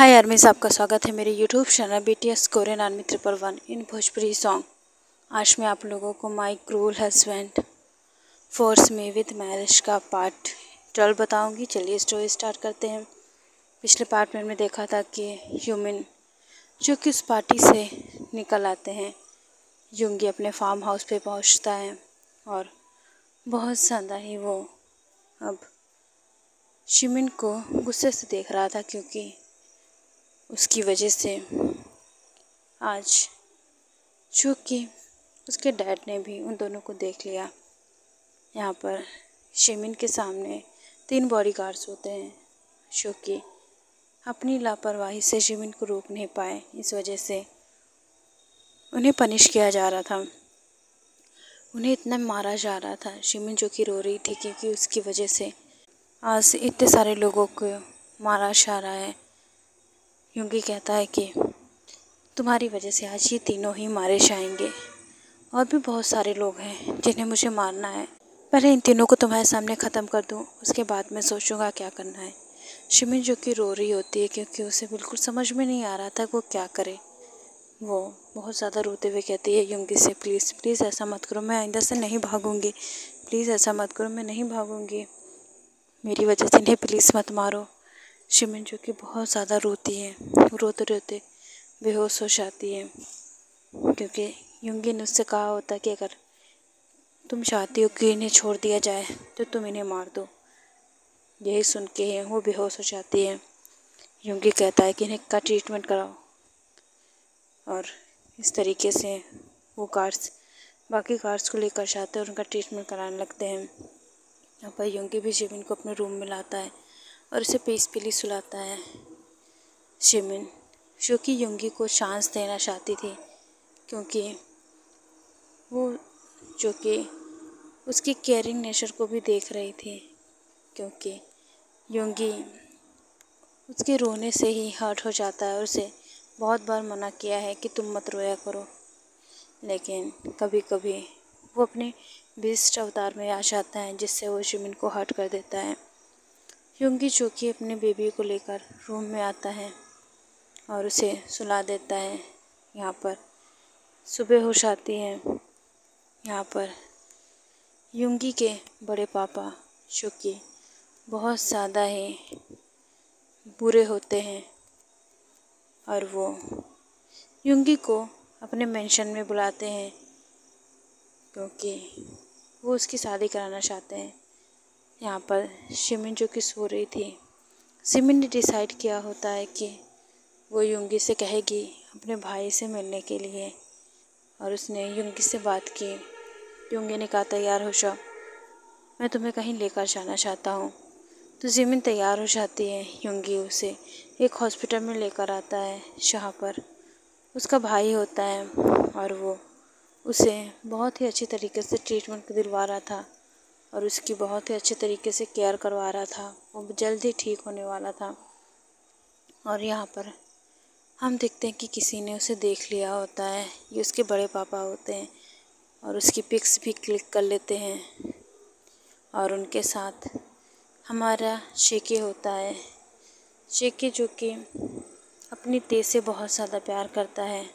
हाय आर्मीज, आपका स्वागत है मेरे YouTube channel BTS Korean army 111 in Bhojpuri song. आज मैं आप लोगों को my cruel husband force me with marriage का पार्ट 12 बताऊंगी। चलिए स्टोरी स्टार्ट करते हैं। पिछले पार्ट में हमने देखा था कि ह्यूमिन जो कि उस पार्टी से निकल आते हैं, युंगी अपने फार्म हाउस पे पहुंचता है और बहुत ज़्यादा ही वो अब शिमिन को गुस्से से देख रहा था, क्योंकि उसकी वजह से आज जो कि उसके डैड ने भी उन दोनों को देख लिया। यहाँ पर शिमिन के सामने 3 बॉडीगार्ड्स होते हैं जो कि अपनी लापरवाही से शिमिन को रोक नहीं पाए। इस वजह से उन्हें पनिश किया जा रहा था, उन्हें इतना मारा जा रहा था। शिमिन जो कि रो रही थी क्योंकि उसकी वजह से आज इतने सारे लोगों को मारा जा रहा है। युंगी कहता है कि तुम्हारी वजह से आज ये तीनों ही मारे जाएंगे, और भी बहुत सारे लोग हैं जिन्हें मुझे मारना है। पहले इन तीनों को तुम्हारे सामने ख़त्म कर दूं, उसके बाद मैं सोचूंगा क्या करना है। शिमिन जो कि रो रही होती है क्योंकि उसे बिल्कुल समझ में नहीं आ रहा था वो क्या करे। वो बहुत ज़्यादा रोते हुए कहती है युंगी से, प्लीज़ प्लीज़ ऐसा मत करो, मैं आइंदा से नहीं भागूंगी, प्लीज़ ऐसा मत करो, मैं नहीं भागूंगी, मेरी वजह से इन्हें प्लीज़ मत मारो। शिमिन जो कि बहुत ज़्यादा रोती है, रोते रोते बेहोश हो जाती है, क्योंकि युंगी ने उससे कहा होता कि अगर तुम चाहती हो कि इन्हें छोड़ दिया जाए तो तुम इन्हें मार दो। यही सुन के वो बेहोश हो जाती है। युंगी कहता है कि इन्हें का ट्रीटमेंट कराओ, और इस तरीके से वो बाकी कार्ड्स को लेकर जाते हैं और उनका ट्रीटमेंट कराने लगते हैं। यहाँ पर युंगी भी शिमिन को अपने रूम में लाता है और उसे पीसफुली सुलाता है। शिमिन जो कि युंगी को चांस देना चाहती थी, क्योंकि वो जो कि उसकी केयरिंग नेचर को भी देख रही थी, क्योंकि युंगी उसके रोने से ही हर्ट हो जाता है और उसे बहुत बार मना किया है कि तुम मत रोया करो, लेकिन कभी कभी वो अपने बीस्ट अवतार में आ जाता है जिससे वो शिमिन को हर्ट कर देता है। युंगी जो कि अपने बेबी को लेकर रूम में आता है और उसे सुला देता है। यहाँ पर सुबह हो जाती है। यहाँ पर युंगी के बड़े पापा जो कि बहुत ज़्यादा ही बुरे होते हैं, और वो युंगी को अपने मेंशन में बुलाते हैं क्योंकि वो उसकी शादी कराना चाहते हैं। यहाँ पर शिमिन जो कि सो रही थी, शिमिन ने डिसाइड किया होता है कि वो युंगी से कहेगी अपने भाई से मिलने के लिए, और उसने युंगी से बात की। युंगी ने कहा तैयार हो जाओ, मैं तुम्हें कहीं लेकर जाना चाहता हूँ। तो शिमिन तैयार हो जाती है। युंगी उसे एक हॉस्पिटल में लेकर आता है जहाँ पर उसका भाई होता है, और वो उसे बहुत ही अच्छी तरीके से ट्रीटमेंट दिलवा रहा था और उसकी बहुत ही अच्छे तरीके से केयर करवा रहा था। वो जल्द ही ठीक होने वाला था। और यहाँ पर हम देखते हैं कि किसी ने उसे देख लिया होता है। ये उसके बड़े पापा होते हैं और उसकी पिक्स भी क्लिक कर लेते हैं, और उनके साथ हमारा शेके होता है। शेके जो कि अपनी ते से बहुत ज़्यादा प्यार करता है,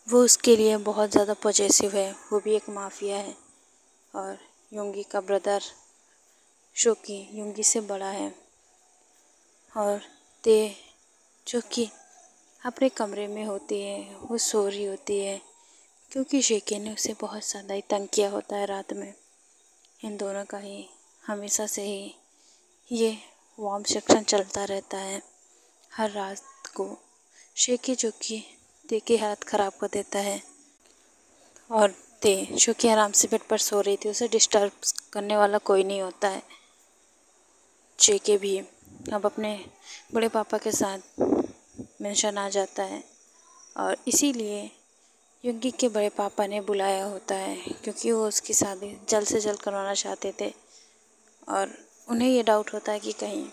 वो उसके लिए बहुत ज़्यादा पॉजेसिव है, वो भी एक माफिया है। और युंगी का ब्रदर जो कि युंगी से बड़ा है, और ते जो कि अपने कमरे में होती है, वो सो रही होती है क्योंकि शेके ने उसे बहुत ज़्यादा ही तंग किया होता है रात में। इन दोनों का ही हमेशा से ही ये वार्म सेक्शन चलता रहता है। हर रात को शेके जो कि ते की हालत ख़राब कर देता है, और ते जो कि आराम से बेड पर सो रही थी, उसे डिस्टर्ब करने वाला कोई नहीं होता है। शेके भी अब अपने बड़े पापा के साथ मेंशन आ जाता है, और इसीलिए युंगी के बड़े पापा ने बुलाया होता है क्योंकि वो उसकी शादी जल्द से जल्द करवाना चाहते थे। और उन्हें ये डाउट होता है कि कहीं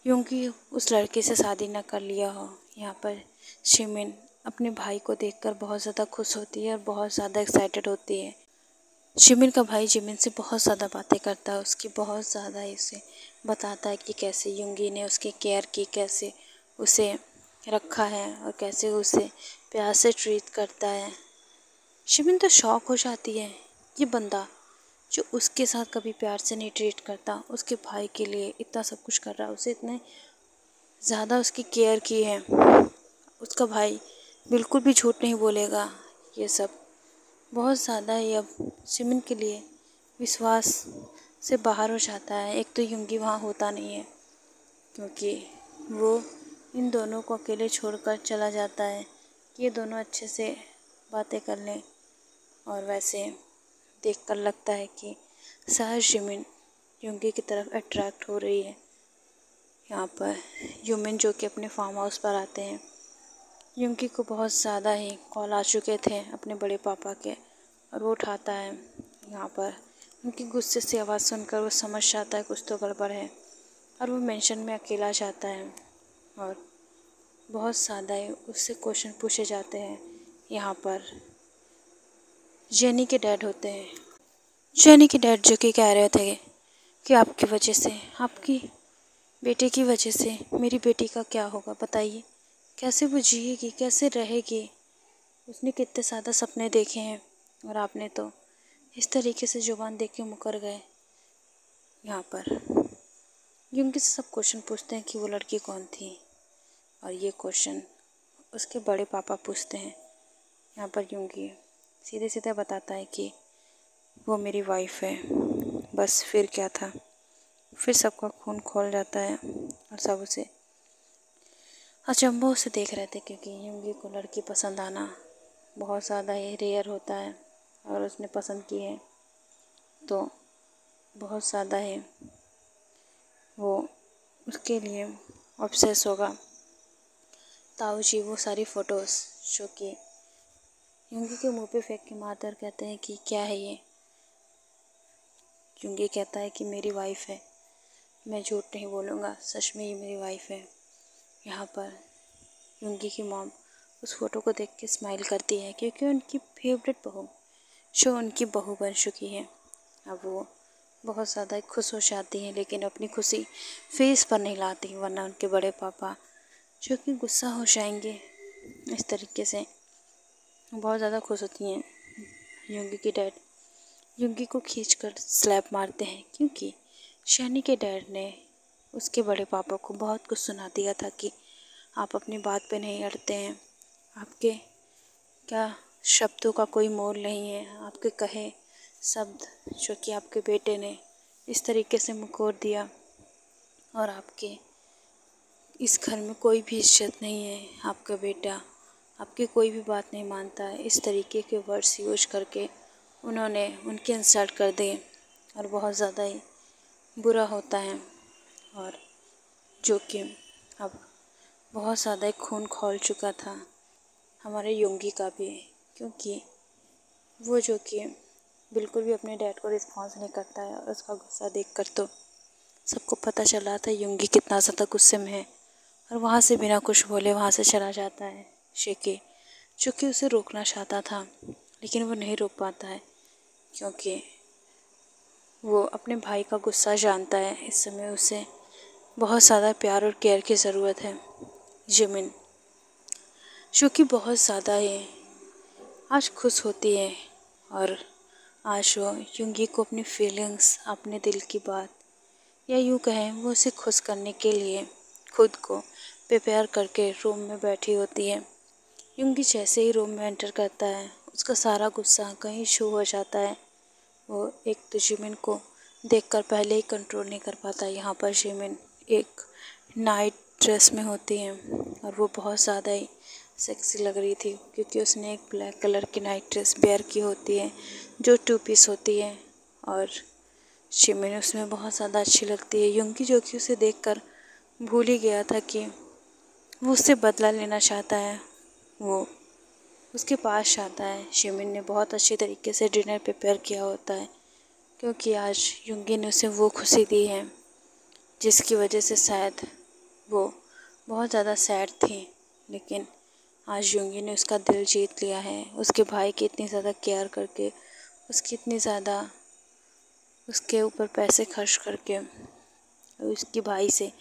युंगी उस लड़के से शादी न कर लिया हो। यहाँ पर शिमिन अपने भाई को देखकर बहुत ज़्यादा खुश होती है और बहुत ज़्यादा एक्साइटेड होती है। शिमिन का भाई जिमिन से बहुत ज़्यादा बातें करता है, उसकी बहुत ज़्यादा इसे बताता है कि कैसे युंगी ने उसकी केयर की, कैसे उसे रखा है और कैसे उसे प्यार से ट्रीट करता है। शिमिन तो शॉक हो जाती है, ये बंदा जो उसके साथ कभी प्यार से नहीं ट्रीट करता, उसके भाई के लिए इतना सब कुछ कर रहा है, उसे इतने ज़्यादा उसकी केयर की है। उसका भाई बिल्कुल भी झूठ नहीं बोलेगा। ये सब बहुत ज़्यादा ही अब शिमिन के लिए विश्वास से बाहर हो जाता है। एक तो युंगी वहाँ होता नहीं है, क्योंकि वो इन दोनों को अकेले छोड़कर चला जाता है कि ये दोनों अच्छे से बातें कर लें। और वैसे देखकर लगता है कि शायद शिमिन युंगी की तरफ अट्रैक्ट हो रही है। यहाँ पर यूमिन जो कि अपने फार्म हाउस पर आते हैं, युंगी को बहुत ज़्यादा ही कॉल आ चुके थे अपने बड़े पापा के, और वो उठाता है। यहाँ पर उनकी गुस्से से आवाज़ सुनकर वो समझ जाता है कुछ तो गड़बड़ है, और वो मेंशन में अकेला जाता है और बहुत ज़्यादा ही उससे क्वेश्चन पूछे जाते हैं। यहाँ पर जेनी के डैड होते हैं। जेनी के डैड जो कि कह रहे थे कि आपकी वजह से, आपकी बेटे की वजह से मेरी बेटी का क्या होगा बताइए, कैसे वो जिएगी, कैसे रहेगी। उसने कितने ज़्यादा सपने देखे हैं और आपने तो इस तरीके से जुबान देख के मुकर गए। यहाँ पर युंगी से सब क्वेश्चन पूछते हैं कि वो लड़की कौन थी, और ये क्वेश्चन उसके बड़े पापा पूछते हैं। यहाँ पर युंगी सीधे सीधे बताता है कि वो मेरी वाइफ है। बस फिर क्या था, फिर सबका खून खोल जाता है और सब उसे अचंभों से देख रहे थे, क्योंकि युंगी को लड़की पसंद आना बहुत ज़्यादा ही रेयर होता है, और उसने पसंद की है तो बहुत ज़्यादा ही वो उसके लिए ऑब्सेस होगा। ताऊ जी वो सारी फ़ोटोज़ जो कि युंगी के मुंह पे फेंक के मारते और कहते हैं कि क्या है ये। युंगी कहता है कि मेरी वाइफ है, मैं झूठ नहीं बोलूँगा, सच में ये मेरी वाइफ है। यहाँ पर युंगी की मॉम उस फ़ोटो को देख के स्माइल करती है, क्योंकि उनकी फेवरेट बहू जो उनकी बहू बन चुकी है। अब वो बहुत ज़्यादा खुश हो जाती हैं, लेकिन अपनी खुशी फेस पर नहीं लाती, वरना उनके बड़े पापा जो कि गुस्सा हो जाएंगे। इस तरीके से बहुत ज़्यादा खुश होती हैं। युंगी के डैड युंगी को खींचकर स्लैप मारते हैं, क्योंकि शैनी के डैड ने उसके बड़े पापा को बहुत कुछ सुना दिया था कि आप अपनी बात पे नहीं अड़ते हैं, आपके क्या शब्दों का कोई मोल नहीं है, आपके कहे शब्द जो कि आपके बेटे ने इस तरीके से मुकोर दिया, और आपके इस घर में कोई भी इज्जत नहीं है, आपका बेटा आपकी कोई भी बात नहीं मानता है। इस तरीके के वर्ड्स यूज करके उन्होंने उनकी इंसल्ट कर दी, और बहुत ज़्यादा ही बुरा होता है। और जो कि अब बहुत ज़्यादा ही खून खौल चुका था हमारे युंगी का भी, क्योंकि वो जो कि बिल्कुल भी अपने डैड को रिस्पॉन्स नहीं करता है, और उसका गुस्सा देखकर तो सबको पता चला था युंगी कितना ज़्यादा गुस्से में है। और वहाँ से बिना कुछ बोले वहाँ से चला जाता है शेकी, जो कि उसे रोकना चाहता था, लेकिन वो नहीं रोक पाता है, क्योंकि वो अपने भाई का गुस्सा जानता है। इस समय उसे बहुत ज़्यादा प्यार और केयर की ज़रूरत है। जिमिन जो कि बहुत ज़्यादा ही आज खुश होती है, और आज वो युंगी को अपनी फीलिंग्स, अपने दिल की बात, या यूँ कहें वो उसे खुश करने के लिए खुद को प्रिपेयर करके रूम में बैठी होती है। युंगी जैसे ही रूम में एंटर करता है, उसका सारा गुस्सा कहीं शो हो जाता है। वो एक तो जिमिन को देखकर पहले ही कंट्रोल नहीं कर पाता। यहाँ पर जिमिन एक नाइट ड्रेस में होती है, और वो बहुत ज़्यादा ही सेक्सी लग रही थी, क्योंकि उसने एक ब्लैक कलर की नाइट ड्रेस वेयर की होती है जो 2 पीस होती है, और जिमिन उसमें बहुत ज़्यादा अच्छी लगती है। युंगी जो कि उसे देखकर भूल ही गया था कि वो उससे बदला लेना चाहता है, वो उसके पास जाता है। जिमिन ने बहुत अच्छी तरीके से डिनर प्रिपेयर किया होता है, क्योंकि आज युंगी ने उसे वो खुशी दी है जिसकी वजह से शायद वो बहुत ज़्यादा सैड थी, लेकिन आज युंगी ने उसका दिल जीत लिया है। उसके भाई की इतनी ज़्यादा केयर करके, उसकी इतनी ज़्यादा उसके ऊपर पैसे खर्च करके, उसके भाई से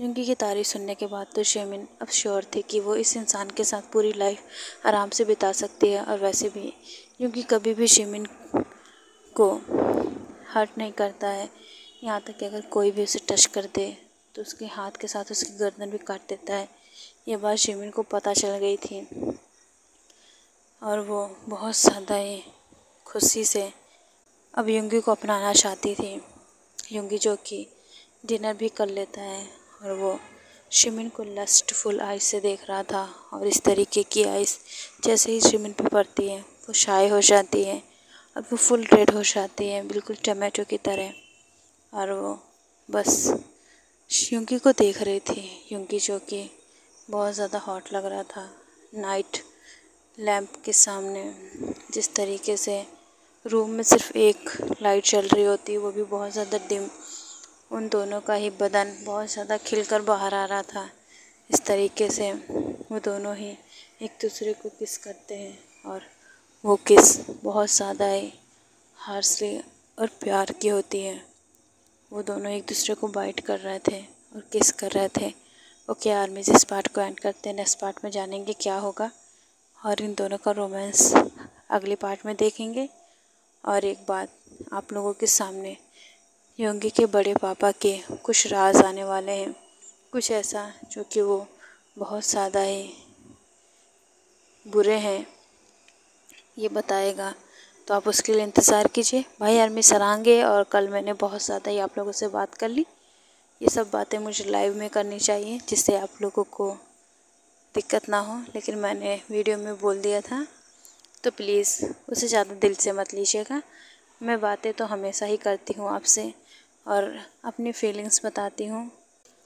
युंगी की तारीफ सुनने के बाद तो शेमिन अब श्योर थे कि वो इस इंसान के साथ पूरी लाइफ आराम से बिता सकती है। और वैसे भी युंगी कभी भी शेमिन को हर्ट नहीं करता है, यहाँ तक कि अगर कोई भी उसे टच कर दे तो उसके हाथ के साथ उसकी गर्दन भी काट देता है। ये बात शेमिन को पता चल गई थी और वो बहुत ज़्यादा ही खुशी से अब युंगी को अपनाना चाहती थी। युंगी जो कि डिनर भी कर लेता है और वो शिमिन को लस्टफुल आइज से देख रहा था। और इस तरीके की आइज जैसे ही शिमिन पे पड़ती है वो शाय हो जाती है और वो फुल रेड हो जाती है, बिल्कुल टमाटो की तरह। और वो बस युंगी को देख रही थी। युंगी जो कि बहुत ज़्यादा हॉट लग रहा था नाइट लैम्प के सामने। जिस तरीके से रूम में सिर्फ एक लाइट चल रही होती, वो भी बहुत ज़्यादा डिम, उन दोनों का ही बदन बहुत ज़्यादा खिलकर बाहर आ रहा था। इस तरीके से वो दोनों ही एक दूसरे को किस करते हैं और वो किस बहुत ज़्यादा ही हार्शली और प्यार की होती है। वो दोनों एक दूसरे को बाइट कर रहे थे और किस कर रहे थे। ओके आर्मी, इस पार्ट को एंड करते हैं। नेक्स्ट पार्ट में जानेंगे क्या होगा और इन दोनों का रोमांस अगले पार्ट में देखेंगे। और एक बात आप लोगों के सामने, युंगी के बड़े पापा के कुछ राज आने वाले हैं, कुछ ऐसा जो कि वो बहुत ज़्यादा ही बुरे हैं, ये बताएगा। तो आप उसके लिए इंतज़ार कीजिए। भाई आर्मी सरांगे। और कल मैंने बहुत ज़्यादा ही आप लोगों से बात कर ली। ये सब बातें मुझे लाइव में करनी चाहिए जिससे आप लोगों को दिक्कत ना हो, लेकिन मैंने वीडियो में बोल दिया था तो प्लीज़ उसे ज़्यादा दिल से मत लीजिएगा। मैं बातें तो हमेशा ही करती हूँ आपसे और अपनी फीलिंग्स बताती हूँ।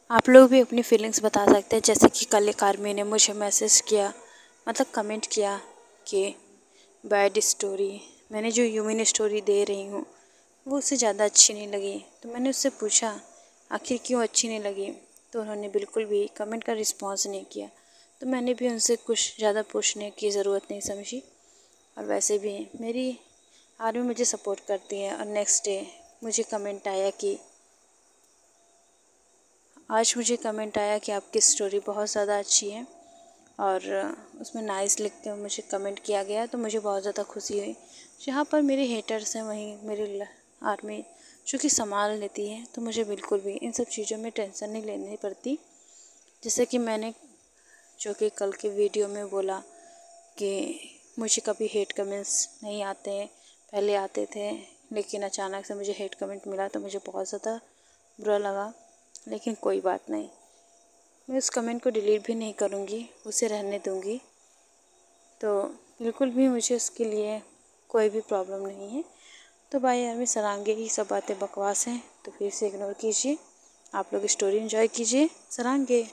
आप लोग भी अपनी फीलिंग्स बता सकते हैं। जैसे कि कल एक आर्मी ने मुझे मैसेज किया, मतलब कमेंट किया कि बैड स्टोरी, मैंने जो ह्यूमन स्टोरी दे रही हूँ वो उससे ज़्यादा अच्छी नहीं लगी। तो मैंने उससे पूछा आखिर क्यों अच्छी नहीं लगी, तो उन्होंने बिल्कुल भी कमेंट का रिस्पॉन्स नहीं किया। तो मैंने भी उनसे कुछ ज़्यादा पूछने की ज़रूरत नहीं समझी। और वैसे भी मेरी आर्मी मुझे सपोर्ट करती है। और नेक्स्ट डे मुझे कमेंट आया कि आपकी स्टोरी बहुत ज़्यादा अच्छी है और उसमें नाइस लिख के मुझे कमेंट किया गया, तो मुझे बहुत ज़्यादा खुशी हुई। जहाँ पर मेरे हेटर्स हैं वहीं मेरी आर्मी जो कि संभाल लेती है, तो मुझे बिल्कुल भी इन सब चीज़ों में टेंशन नहीं लेनी पड़ती। जैसे कि मैंने जो कि कल के वीडियो में बोला कि मुझे कभी हेट कमेंट्स नहीं आते, पहले आते थे लेकिन अचानक से मुझे हेट कमेंट मिला तो मुझे बहुत ज़्यादा बुरा लगा। लेकिन कोई बात नहीं, मैं उस कमेंट को डिलीट भी नहीं करूँगी, उसे रहने दूँगी। तो बिल्कुल भी मुझे उसके लिए कोई भी प्रॉब्लम नहीं है। तो भाई यार मैं सरांगे ही सब बातें बकवास हैं, तो फिर से इग्नोर कीजिए। आप लोग स्टोरी एंजॉय कीजिए। सरांगे।